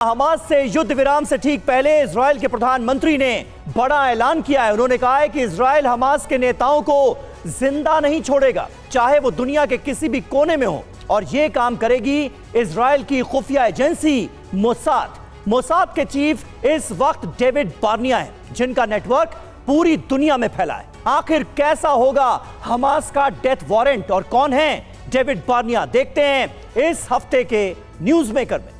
Hamas से युद्ध विराम से ठीक पहले इजराइल के प्रधानमंत्री ने बड़ा ऐलान किया है। उन्होंने कहा है कि इजराइल हमास के नेताओं को जिंदा नहीं छोड़ेगा, चाहे वो दुनिया के किसी भी कोने में हो, और यह काम करेगी इजराइल की खुफिया एजेंसी मोसाद। मोसाद के चीफ इस वक्त डेविड बार्निया हैं, जिनका नेटवर्क पूरी दुनिया में फैला है। आखिर कैसा होगा हमास का डेथ वारंट और कौन है डेविड बार्निया, देखते हैं इस हफ्ते के न्यूज मेकर में।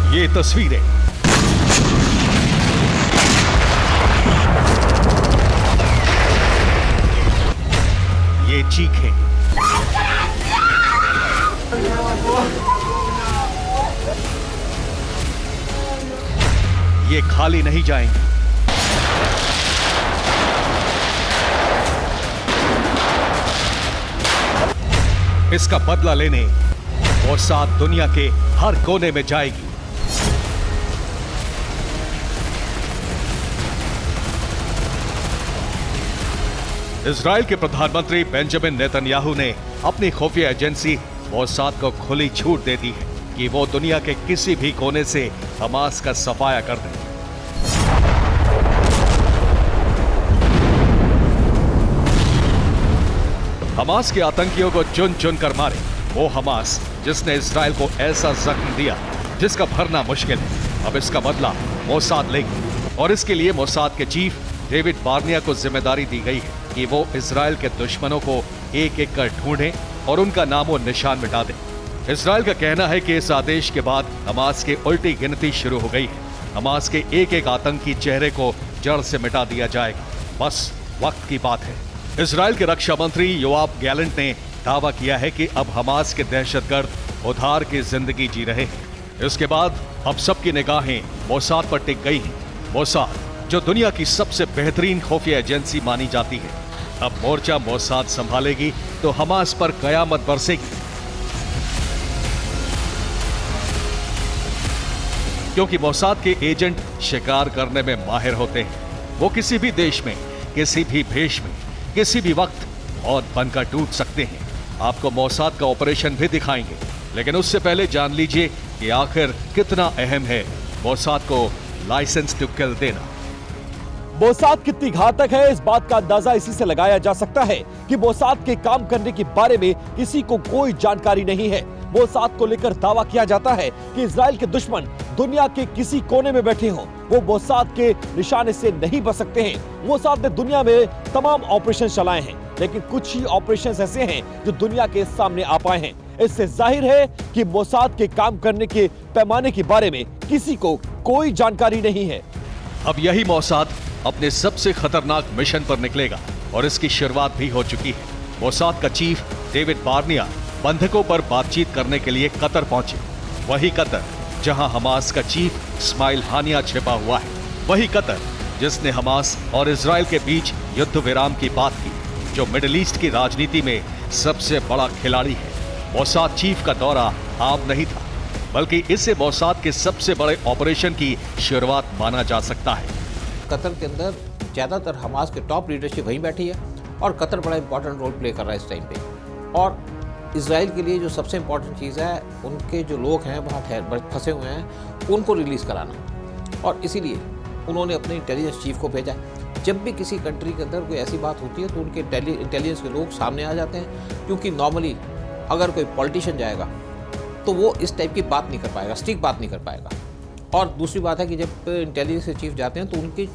ये तस्वीरें ये चीखें ये खाली नहीं जाएंगे। इसका बदला लेने मोसाद दुनिया के हर कोने में जाएगी। इजराइल के प्रधानमंत्री बेंजामिन नेतन्याहू ने अपनी खुफिया एजेंसी मोसाद को खुली छूट दे दी है कि वो दुनिया के किसी भी कोने से हमास का सफाया कर दे। हमास के आतंकियों को चुन चुन कर मारे वो हमास जिसने इजराइल को ऐसा जख्म दिया जिसका भरना मुश्किल है। अब इसका बदला मोसाद लेगी और इसके लिए मोसाद के चीफ डेविड बार्निया को जिम्मेदारी दी गई है कि वो इजराइल के दुश्मनों को एक एक कर ढूंढें और उनका नामो निशान मिटा दें। इजराइल का कहना है कि इस आदेश के बाद हमास की उल्टी गिनती शुरू हो गई है। हमास के एक एक आतंकी चेहरे को जड़ से मिटा दिया जाएगा, बस वक्त की बात है। इजराइल के रक्षा मंत्री योआव गैलेंट ने दावा किया है कि अब हमास के दहशतगर्द उधार की जिंदगी जी रहे हैं। इसके बाद अब सबकी निगाहें मोसाद पर टिक गई हैं। मोसाद जो दुनिया की सबसे बेहतरीन खुफिया एजेंसी मानी जाती है, अब मोर्चा मोसाद संभालेगी तो हमास पर कयामत बरसेगी। क्योंकि मोसाद के एजेंट शिकार करने में माहिर होते हैं। वो किसी भी देश में, किसी भी भेष में, किसी भी वक्त मौत बनकर टूट सकते हैं। आपको मोसाद का ऑपरेशन भी दिखाएंगे, लेकिन उससे पहले जान लीजिए कि आखिर कितना अहम है मोसाद को लाइसेंस टू किल देना। मोसाद कितनी घातक है, इस बात का अंदाजा इसी से लगाया जा सकता है कि मोसाद के काम करने के बारे में किसी को कोई जानकारी नहीं है। मोसाद को लेकर दावा किया जाता है कि इजराइल के दुश्मन दुनिया के किसी कोने में बैठे हों, वो मोसाद के निशाने से नहीं बच सकते हैं। मोसाद ने दुनिया में तमाम ऑपरेशन चलाए हैं, लेकिन कुछ ही ऑपरेशन ऐसे हैं जो दुनिया के सामने आ पाए हैं। इससे जाहिर है कि मोसाद के काम करने के पैमाने के बारे में किसी को कोई जानकारी नहीं है। अब यही मोसाद अपने सबसे खतरनाक मिशन पर निकलेगा और इसकी शुरुआत भी हो चुकी है। मोसाद का चीफ डेविड बार्निया बंधकों पर बातचीत करने के लिए कतर पहुंचे। वही कतर जहां हमास का चीफ इस्माइल हानिया छिपा हुआ है, वही कतर जिसने हमास और इजराइल के बीच युद्ध विराम की बात की, जो मिडिल ईस्ट की राजनीति में सबसे बड़ा खिलाड़ी है। मोसाद चीफ का दौरा आम नहीं था, बल्कि इसे मोसाद के सबसे बड़े ऑपरेशन की शुरुआत माना जा सकता है। कतर के अंदर ज़्यादातर हमास के टॉप लीडरशिप वहीं बैठी है और कतर बड़ा इंपॉर्टेंट रोल प्ले कर रहा है इस टाइम पे। और इजराइल के लिए जो सबसे इंपॉर्टेंट चीज़ है, उनके जो लोग हैं वहाँ फंसे हुए हैं, उनको रिलीज़ कराना। और इसीलिए उन्होंने अपने इंटेलिजेंस चीफ को भेजा। जब भी किसी कंट्री के अंदर कोई ऐसी बात होती है तो उनके इंटेलिजेंस के लोग सामने आ जाते हैं, क्योंकि नॉर्मली अगर कोई पॉलिटिशियन जाएगा तो वो इस टाइप की बात नहीं कर पाएगा, स्टिक बात नहीं कर पाएगा। और दूसरी बात है कि जब इंटेलिजेंस के चीफ जाते हैं तो उनके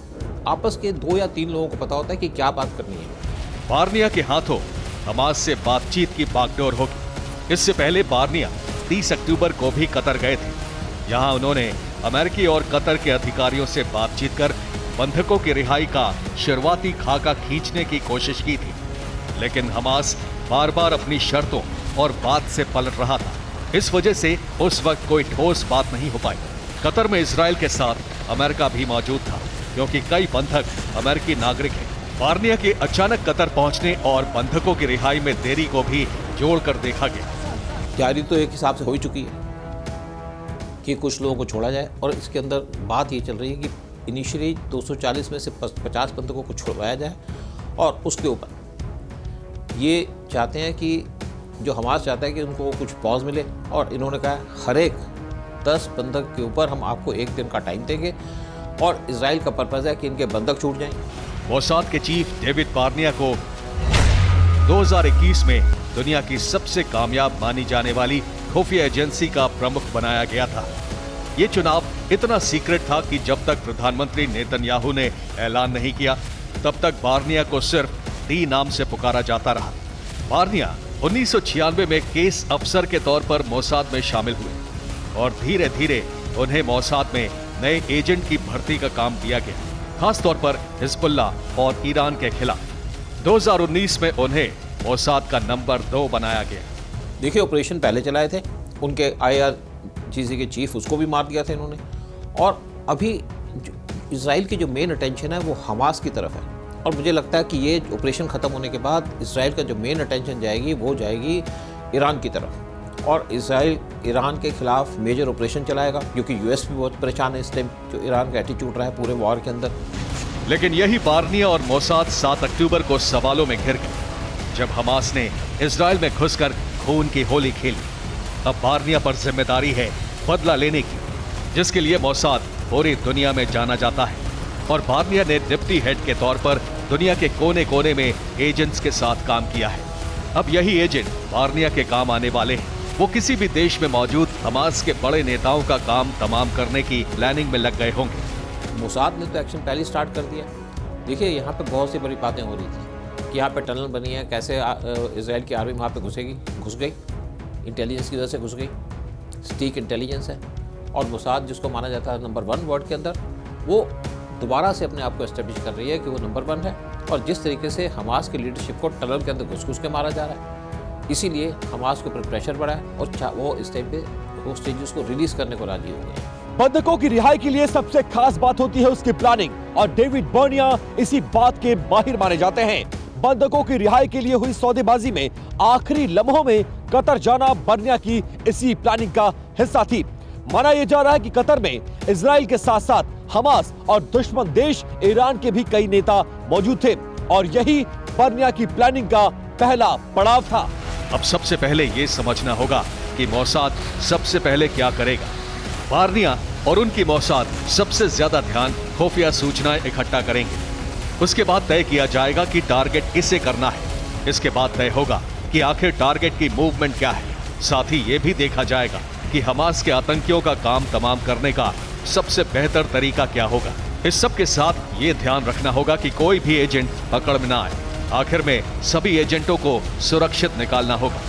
आपस के 2 या 3 लोगों को पता होता है कि क्या बात करनी है। बार्निया के हाथों हमास से बातचीत की बागडोर होगी। इससे पहले बार्निया 30 अक्टूबर को भी कतर गए थे। यहां उन्होंने अमेरिकी और कतर के अधिकारियों से बातचीत कर बंधकों की रिहाई का शुरुआती खाका खींचने की कोशिश की थी, लेकिन हमास बार बार अपनी शर्तों और बात से पलट रहा था। इस वजह से उस वक्त कोई ठोस बात नहीं हो पाई। कतर में इजराइल के साथ अमेरिका भी मौजूद था, क्योंकि कई बंधक अमेरिकी नागरिक हैं। बार्निया के अचानक कतर पहुंचने और बंधकों की रिहाई में देरी को भी जोड़कर देखा गया। तैयारी तो एक हिसाब से हो ही चुकी है, कि कुछ लोगों को छोड़ा जाए, और इसके अंदर बात ये चल रही है कि इनिशियली 240 में से 50 बंदकों को छुड़वाया जाए, और उसके ऊपर ये चाहते हैं कि जो हमास चाहता है कि उनको कुछ पॉज मिले, और इन्होंने कहा हर एक 10 बंधक के ऊपर हम आपको 1 दिन का टाइम देंगे, और इजराइल का पर्पज़ है कि इनके बंधक छूट जाएं। मोसाद के चीफ डेविड बार्निया को 2021 में दुनिया की सबसे कामयाब मानी जाने वाली खुफिया एजेंसी का प्रमुख बनाया गया था। ये चुनाव इतना सीक्रेट था कि जब तक प्रधानमंत्री नेतन्याहू ने ऐलान नहीं किया, तब तक बार्निया को सिर्फ डी नाम से पुकारा जाता रहा। बार्निया 1996 में केस अफसर के तौर पर मोसाद में शामिल हुए, और धीरे धीरे उन्हें मोसाद में नए एजेंट की भर्ती का काम दिया गया, खास तौर पर हिजबुल्लाह और ईरान के खिलाफ। 2019 में उन्हें मोसाद का नंबर 2 बनाया गया। देखिए, ऑपरेशन पहले चलाए थे, उनके IRGC के चीफ उसको भी मार दिया था इन्होंने, और अभी इजराइल की जो मेन अटेंशन है वो हमास की तरफ है, और मुझे लगता है कि ये ऑपरेशन ख़त्म होने के बाद इजराइल का जो मेन अटेंशन जाएगी वो जाएगी ईरान की तरफ, और इजराइल ईरान के खिलाफ मेजर ऑपरेशन चलाएगा, क्योंकि US भी बहुत परेशान है इस टाइम जो ईरान का एटीट्यूड रहा है पूरे वॉर के अंदर। लेकिन यही बार्निया और मोसाद 7 अक्टूबर को सवालों में घिर गए, जब हमास ने इजराइल में घुसकर खून की होली खेली। अब बार्निया पर जिम्मेदारी है बदला लेने की, जिसके लिए मोसाद पूरी दुनिया में जाना जाता है, और बार्निया ने डिप्टी हेड के तौर पर दुनिया के कोने कोने में एजेंट्स के साथ काम किया है। अब यही एजेंट बार्निया के काम आने वाले हैं। वो किसी भी देश में मौजूद हमास के बड़े नेताओं का काम तमाम करने की प्लानिंग में लग गए होंगे। मोसाद ने तो एक्शन पहले ही स्टार्ट कर दिया। देखिए, यहाँ पे बहुत सी बड़ी बातें हो रही थी कि यहाँ पे टनल बनी है, कैसे इजराइल की आर्मी वहाँ पे घुस गई, इंटेलिजेंस की वजह से घुस गई, स्टीक इंटेलिजेंस है, और मोसाद जिसको माना जाता है नंबर 1 वर्ल्ड के अंदर, वो दोबारा से अपने आप को एस्टेब्लिश कर रही है कि वो नंबर 1 है। और जिस तरीके से हमास की लीडरशिप को टनल के अंदर घुस के मारा जा रहा है, इसीलिए हमास के ऊपर प्रेशर बढ़ा है, और वो इस टाइम पे होस्टेजेस को रिलीज करने को राजी हो गए हैं। बंधकों की रिहाई के लिए सबसे खास बात होती है उसकी प्लानिंग, और डेविड बार्निया इसी बात के माहिर माने जाते हैं। बंधकों की रिहाई के लिए हुई सौदेबाजी में आखिरी लम्हों में कतर जाना बार्निया की इसी प्लानिंग का हिस्सा थी। माना यह जा रहा है कि कतर में इजराइल के साथ साथ हमास और दुश्मन देश ईरान के भी कई नेता मौजूद थे, और यही बार्निया की प्लानिंग का पहला पड़ाव था। अब सबसे पहले ये समझना होगा कि मोसाद सबसे पहले क्या करेगा। बार्निया और उनकी मोसाद सबसे ज्यादा ध्यान खुफिया सूचनाएं इकट्ठा करेंगे। उसके बाद तय किया जाएगा कि टारगेट किसे करना है। इसके बाद तय होगा कि आखिर टारगेट की मूवमेंट क्या है। साथ ही ये भी देखा जाएगा कि हमास के आतंकियों का काम तमाम करने का सबसे बेहतर तरीका क्या होगा। इस सब के साथ ये ध्यान रखना होगा कि कोई भी एजेंट पकड़ में ना आए। आखिर में सभी एजेंटों को सुरक्षित निकालना होगा।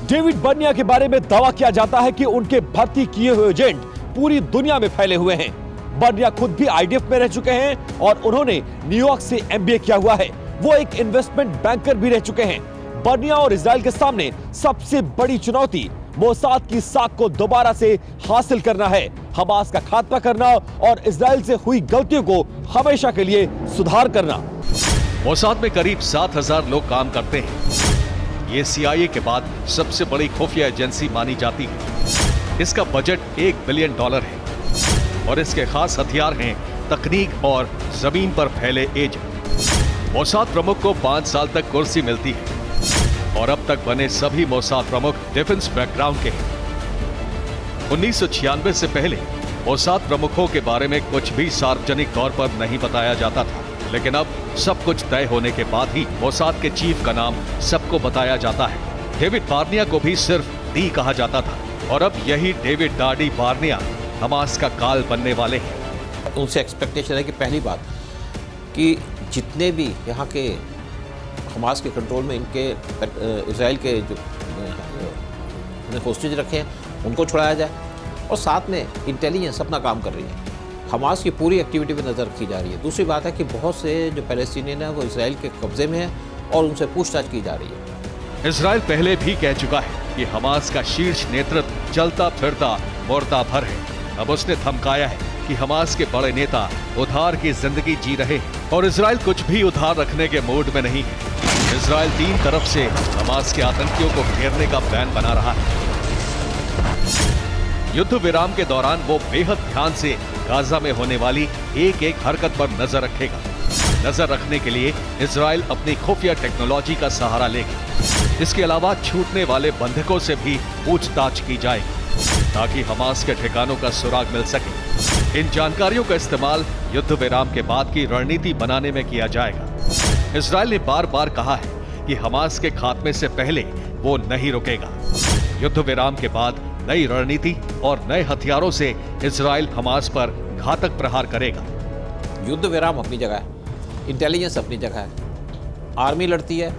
डेविड बार्निया के बारे में दावा किया जाता है कि उनके भर्ती किए हुए एजेंट पूरी दुनिया में फैले हुए हैं। बार्निया खुद भी IDF में रह चुके हैं, और उन्होंने न्यूयॉर्क से MBA किया हुआ है। वो एक इन्वेस्टमेंट बैंकर भी रह चुके हैं। बार्निया और इजराइल के सामने सबसे बड़ी चुनौती मोसाद की साख को दोबारा से हासिल करना है, हमास का खात्मा करना और इजराइल से हुई गलतियों को हमेशा के लिए सुधार करना। मोसाद में करीब 7,000 लोग काम करते हैं। ये CIA के बाद सबसे बड़ी खुफिया एजेंसी मानी जाती है। इसका बजट $1 बिलियन है, और इसके खास हथियार हैं तकनीक और जमीन पर फैले एजेंट। मोसाद प्रमुख को 5 साल तक कुर्सी मिलती है, और अब तक बने सभी मोसाद प्रमुख डिफेंस बैकग्राउंड के हैं। 1996 से पहले मोसाद प्रमुखों के बारे में कुछ भी सार्वजनिक तौर पर नहीं बताया जाता था, लेकिन अब सब कुछ तय होने के बाद ही मोसाद के चीफ का नाम सबको बताया जाता है। डेविड बार्निया को भी सिर्फ डी कहा जाता था, और अब यही डेविड डाडी बार्निया हमास का काल बनने वाले हैं। उनसे एक्सपेक्टेशन है कि पहली बात कि जितने भी यहाँ के हमास के कंट्रोल में इनके इजराइल के जो होस्टेज रखे हैं उनको छुड़ाया जाए, और साथ में इंटेलिजेंस अपना काम कर रही है, हमास की पूरी एक्टिविटी पे नज़र रखी जा रही है। दूसरी बात है कि बहुत से जो पैलेस्टीनियन हैं वो इजराइल के कब्जे में हैं, और उनसे पूछताछ की जा रही है। इजराइल पहले भी कह चुका है कि हमास का शीर्ष नेतृत्व चलता फिरता मुर्दा भर है। अब उसने धमकाया है कि हमास के बड़े नेता उधार की जिंदगी जी रहे हैं, और इजराइल कुछ भी उधार रखने के मूड में नहीं है। इजराइल 3 तरफ से हमास के आतंकियों को घेरने का प्लान बना रहा है। युद्ध विराम के दौरान वो बेहद ध्यान से गाजा में होने वाली एक एक हरकत पर नजर रखेगा। नजर रखने के लिए इजराइल अपनी खुफिया टेक्नोलॉजी का सहारा लेगा। इसके अलावा छूटने वाले बंधकों से भी पूछताछ की जाएगी ताकि हमास के ठिकानों का सुराग मिल सके। इन जानकारियों का इस्तेमाल युद्ध विराम के बाद की रणनीति बनाने में किया जाएगा। इजराइल ने बार बार कहा है कि हमास के खात्मे से पहले वो नहीं रुकेगा। युद्ध विराम के बाद नई रणनीति और नए हथियारों से इजराइल हमास पर घातक प्रहार करेगा। युद्ध विराम अपनी जगह है, इंटेलिजेंस अपनी जगह है। आर्मी लड़ती है,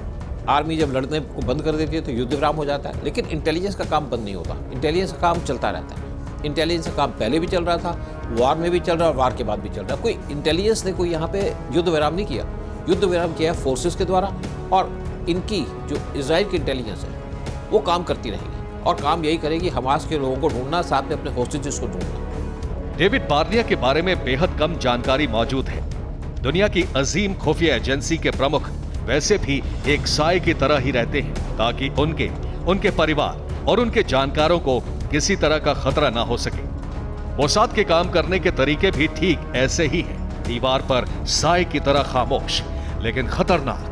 आर्मी जब लड़ने को बंद कर देती है तो युद्ध विराम हो जाता है, लेकिन इंटेलिजेंस का काम बंद नहीं होता। इंटेलिजेंस का काम चलता रहता है। इंटेलिजेंस का काम पहले भी चल रहा था, वार में भी चल रहा है और वार के बाद भी चल रहा है। कोई इंटेलिजेंस ने कोई यहाँ पे युद्ध विराम नहीं किया। युद्ध विराम किया है फोर्सेस के द्वारा, और इनकी जो इजराइल की इंटेलिजेंस है वो काम करती रहेगी और काम यही करेगी, हमास के लोगों को ढूंढना, साथ में अपने होस्टेजेस को ढूंढना। डेविड बार्निया के बारे में बेहद कम जानकारी मौजूद है। दुनिया की अजीम खुफिया एजेंसी के प्रमुख वैसे भी एक साए की तरह ही रहते हैं ताकि उनके परिवार और उनके जानकारों को किसी तरह का खतरा ना हो सके। मोसाद के काम करने के तरीके भी ठीक ऐसे ही हैं, दीवार पर साए की तरह खामोश लेकिन खतरनाक।